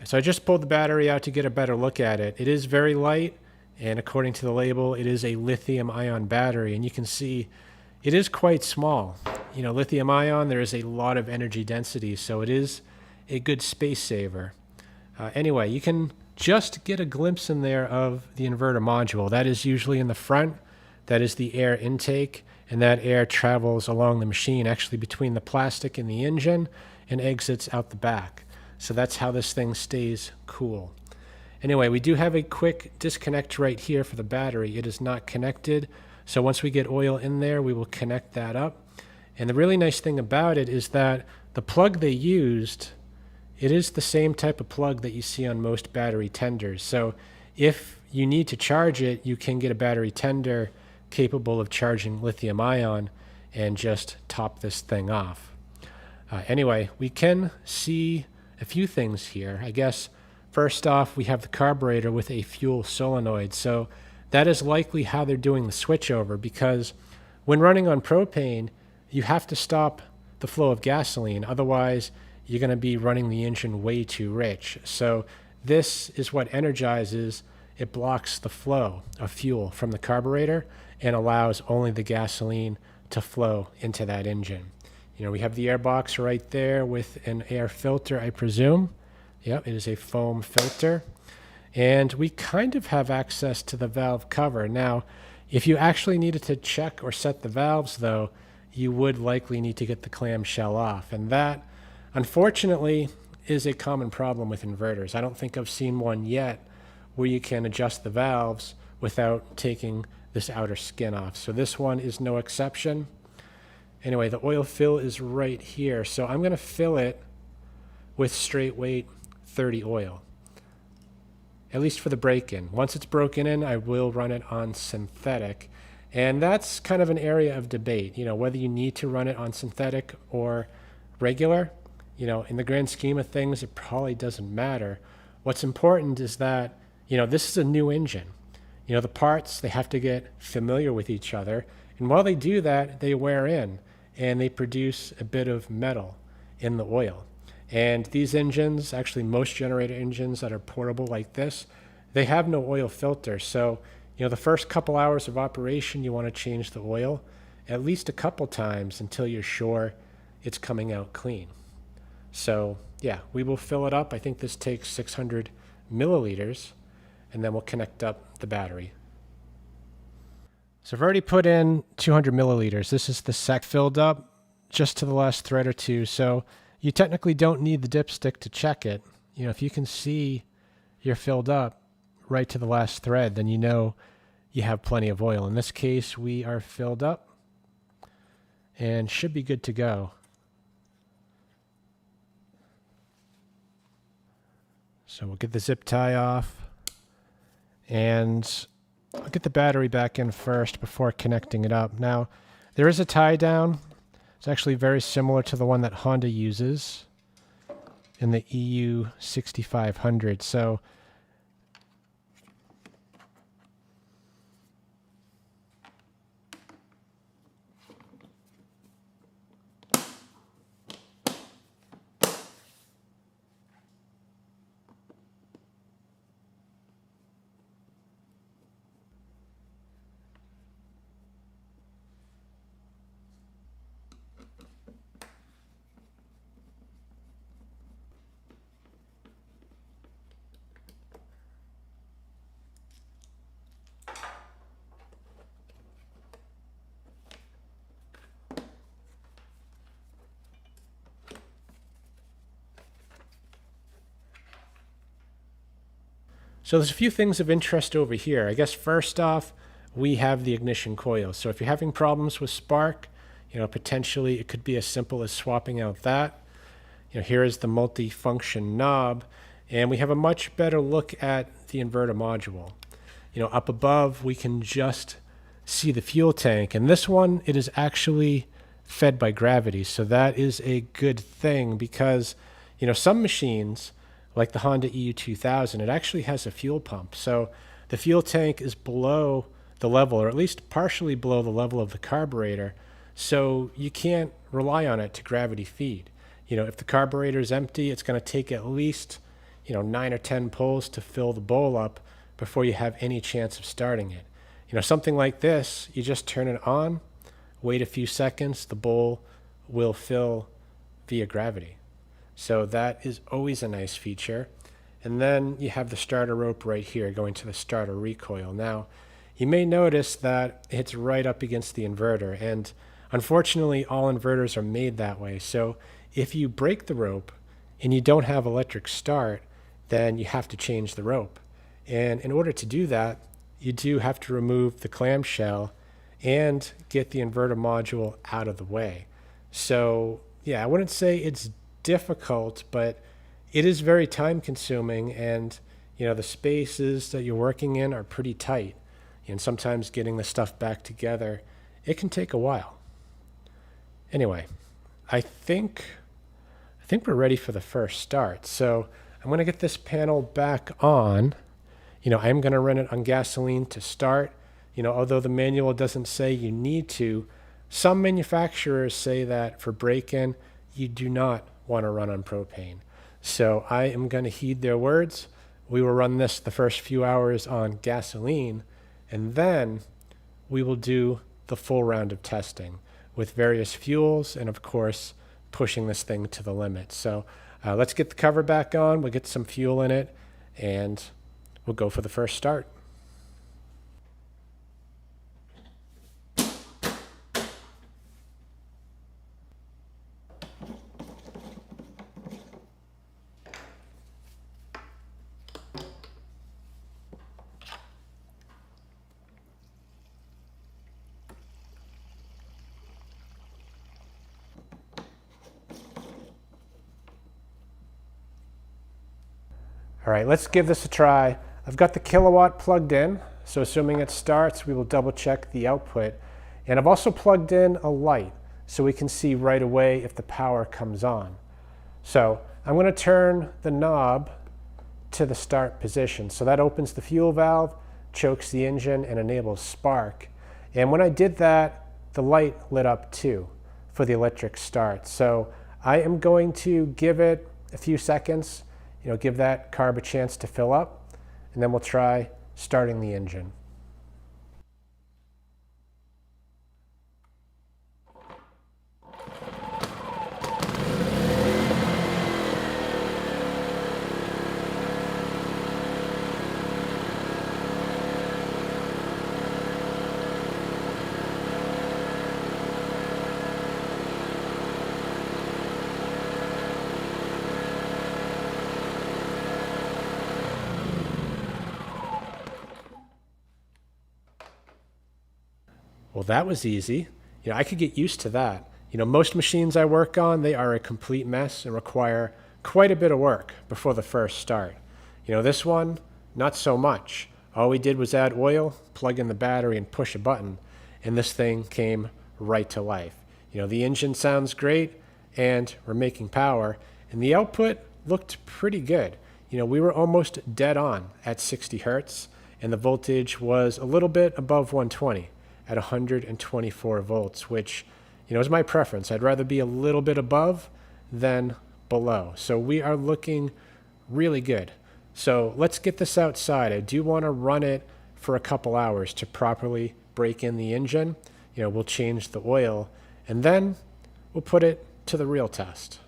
So I just pulled the battery out to get a better look at it. It is very light, and according to the label, it is a lithium ion battery, and you can see it is quite small. You know, lithium ion, there is a lot of energy density, so it is a good space saver. Anyway, you can just get a glimpse in there of the inverter module. That is usually in the front. That is the air intake, and that air travels along the machine, actually between the plastic and the engine, and exits out the back. So that's how this thing stays cool. Anyway, we do have a quick disconnect right here for the battery. It is not connected, so once we get oil in there, we will connect that up. And the really nice thing about it is that the plug they used, it is the same type of plug that you see on most battery tenders. So if you need to charge it, you can get a battery tender capable of charging lithium ion and just top this thing off. Anyway, we can see a few things here. I guess first off, we have the carburetor with a fuel solenoid. So that is likely how they're doing the switchover, because when running on propane, you have to stop the flow of gasoline. Otherwise, you're going to be running the engine way too rich. So this is what energizes. It blocks the flow of fuel from the carburetor and allows only the gasoline to flow into that engine. You know, we have the air box right there with an air filter, I presume. Yep, it is a foam filter. And we kind of have access to the valve cover. Now, if you actually needed to check or set the valves, though, you would likely need to get the clamshell off. And that, unfortunately, is a common problem with inverters. I don't think I've seen one yet where you can adjust the valves without taking this outer skin off. So this one is no exception. Anyway, the oil fill is right here. So I'm going to fill it with straight weight 30 oil, at least for the break-in. Once it's broken in, I will run it on synthetic. And that's kind of an area of debate, you know, whether you need to run it on synthetic or regular. You know, in the grand scheme of things, it probably doesn't matter. What's important is that, you know, this is a new engine. You know, the parts, they have to get familiar with each other. And while they do that, they wear in and they produce a bit of metal in the oil. And these engines, actually most generator engines that are portable like this, they have no oil filter. So, you know, the first couple hours of operation, you want to change the oil at least a couple times until you're sure it's coming out clean. So yeah, we will fill it up. I think this takes 600 milliliters, and then we'll connect up the battery. So I've already put in 200 milliliters. This is the sec filled up just to the last thread or two. So you technically don't need the dipstick to check it. You know, if you can see you're filled up right to the last thread, then you know you have plenty of oil. In this case, we are filled up and should be good to go. So we'll get the zip tie off, and I'll get the battery back in first before connecting it up. Now, there is a tie down. It's actually very similar to the one that Honda uses in the EU 6500. So there's a few things of interest over here. I guess first off, we have the ignition coil. So if you're having problems with spark, you know, potentially it could be as simple as swapping out that. You know, here is the multi-function knob, and we have a much better look at the inverter module. You know, up above, we can just see the fuel tank, and this one, it is actually fed by gravity. So that is a good thing because, you know, some machines, like the Honda EU2000, it actually has a fuel pump. So the fuel tank is below the level, or at least partially below the level of the carburetor. So you can't rely on it to gravity feed. You know, if the carburetor is empty, it's going to take at least, 9 or 10 pulls to fill the bowl up before you have any chance of starting it. Something like this, you just turn it on, wait a few seconds, the bowl will fill via gravity. So that is always a nice feature. And then you have the starter rope right here going to the starter recoil. Now, you may notice that it's right up against the inverter, and unfortunately all inverters are made that way. So if you break the rope and you don't have electric start, then you have to change the rope. And in order to do that, you do have to remove the clamshell and get the inverter module out of the way. So yeah, I wouldn't say it's difficult, but it is very time consuming, and the spaces that you're working in are pretty tight, and sometimes getting the stuff back together, it can take a while. Anyway, I think we're ready for the first start. So I'm going to get this panel back on. I'm going to run it on gasoline to start. Although the manual doesn't say you need to, some manufacturers say that for break-in, you do not want to run on propane. So I am going to heed their words. We will run this the first few hours on gasoline, and then we will do the full round of testing with various fuels and, of course, pushing this thing to the limit. So let's get the cover back on. We'll get some fuel in it, and we'll go for the first start. All right, let's give this a try. I've got the kilowatt plugged in, so assuming it starts, we will double check the output. And I've also plugged in a light so we can see right away if the power comes on. So I'm going to turn the knob to the start position. So that opens the fuel valve, chokes the engine, and enables spark. And when I did that, the light lit up too for the electric start. So I am going to give it a few seconds, give that carb a chance to fill up, and then we'll try starting the engine. Well, that was easy. I could get used to that. Most machines I work on, they are a complete mess and require quite a bit of work before the first start. This one, not so much. All we did was add oil, plug in the battery, and push a button, and this thing came right to life. The engine sounds great, and we're making power, and the output looked pretty good. We were almost dead on at 60 hertz, and the voltage was a little bit above 120. At 124 volts, which is my preference. I'd rather be a little bit above than below. So we are looking really good. So let's get this outside. I do want to run it for a couple hours to properly break in the engine. We'll change the oil, and then we'll put it to the real test.